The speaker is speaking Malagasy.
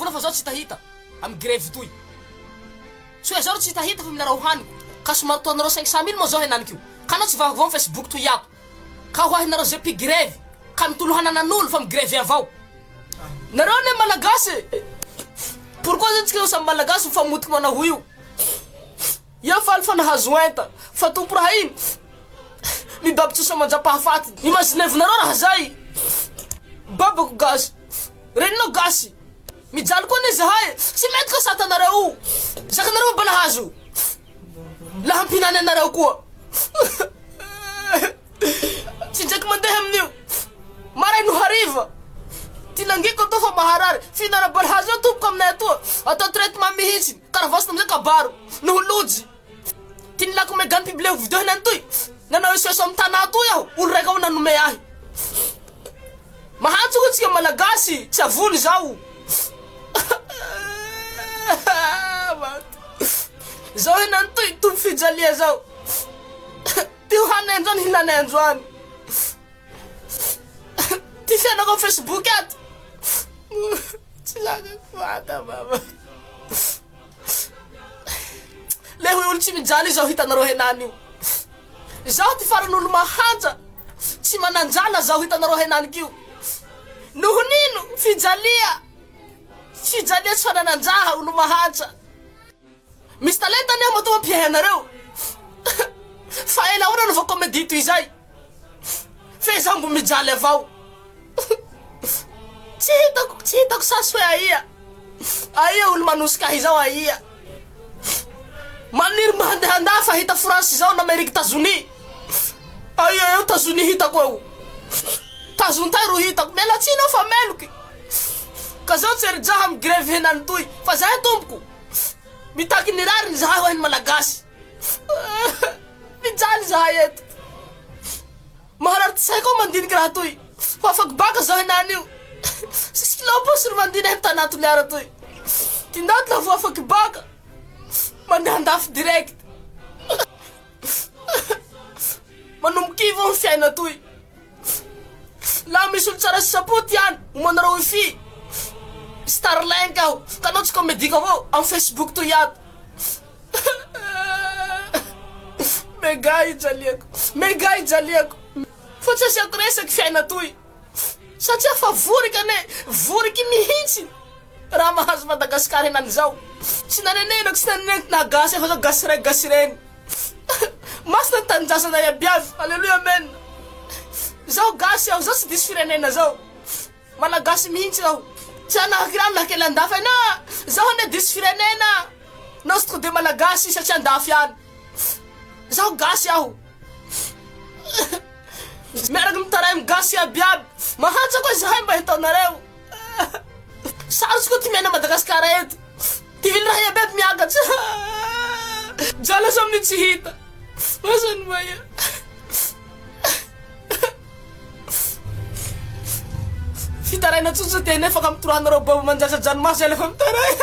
vola fa zao tsy tahita amy grève toy. Soa zao tsy tahita fa minarao haniko. Ka somary toanareo 500 000 mo zao henaniko. Kanao tsy vaovao amy Facebook toy ato. Ka hoahinareo zay pi grève. Ka mitolohananan'olo fa migrève avao. Nareo ne malagasy. Pourquoi zany tsika samy malagasy mifamotiky manaho io? Ia faly fa nahazo enta. Fa tompo raha iny. Mibaby tsosa manjapa-hafaty. Imaginez-nareo raha zay. Babako gasy. Reninao gasy. Mijaly koa ne zahay. Tsy mety ka satanareo. Sakanareo ba nahazo? Laha ampinany anareo koa. Tsy ndraiky mandeha amin'io. Maray no hariva. Tinangiko to fa maharary. Finarabala hazo tompoko aminay atoa. Atao traitement mihitsy. Karavasina amizay kabaro. Noholoji. Tinilako me gany pibleo video henany toy. Nanao isoeso amy tana toy aho. Olo raika ho nanome ahy. Mahantsy ko tsika malagasy. Tsy avony zao. Zao henany toy. Tompo fijalia zao. Tio hanay androany hinanay androany. Ty fianako Facebook ato. Tsy lagako vata baba. Le hoe olo tsy mijaly zao hitanareo henany io. Zao ty faran'olo mahanja. Tsy mananjala zao hitanareo henany io. Noho nino fijalia. Fijalia tsy fanananjaha olo mahanja. Misy talenta ne mato mampiahanareo. Fa ela ora no va comédie toy zay. Fe zao mbo mijaly avao. Tsy hitako sasy hoe aia. Aia olo manosika ahy zao aia. Maniry mahandehandaha fa hita France zao na Amerique États-Unis. Aia eo États-Unis hitako eo. Tazon-tay ro hitako. Melatsina fa meloky. Ka zao tsy erijaha amy grève henany toy. Fa zahay tompoko. Mitaky ny rariny zahay ho hainy malagasy. Mijaly zahay eto. Maharary ty say koa mandiniky raha toy. Fa afaky baka zao henany io. Siskilao posy ro mandiny hem tanato liara toy. Tindato la vo afaky baka. Mandeha andafy direct. Manombokivo amy fiaina toy. La misy olo tsara sapoty any. Omanareo wifi. Starlink aho. Kanao tsy comédie avao amy Facebook toy ato. Mega ijaliako. Mega ijaliako. Fa tsy asiako resaky fiaina toy. Satria fa voriky ane. Voriky mihitsy. Raha mahazo Madagasikara henany zao. Tsy nanenenako, tsy nanenenako na gasy. Fa zao gasy regny. Masina ny tanjasana iabiavy. Alleluia amen. Zao gasy aho. Zao tsy disy firenena zao. Malagasy mihitsy aho. Tsy anahakirano nakely andafy na. Zao ane disy firenena. Nao tsy de malagasy satria andafy any. Zao gasy aho. Miaraky mitaray amy gasy iabiaby. Mahantsa koa zahay mba hitaonareo. Sarotsy koa ty miaina Madagasikara eto. Ty vily raha iabiaby miakatsy. Jala sa amin'ny tsy hita. Masany maya. Fitaraina tsotso ty nefa ka mitorohanareo baba manjasa-dranomasy alefa mitaray.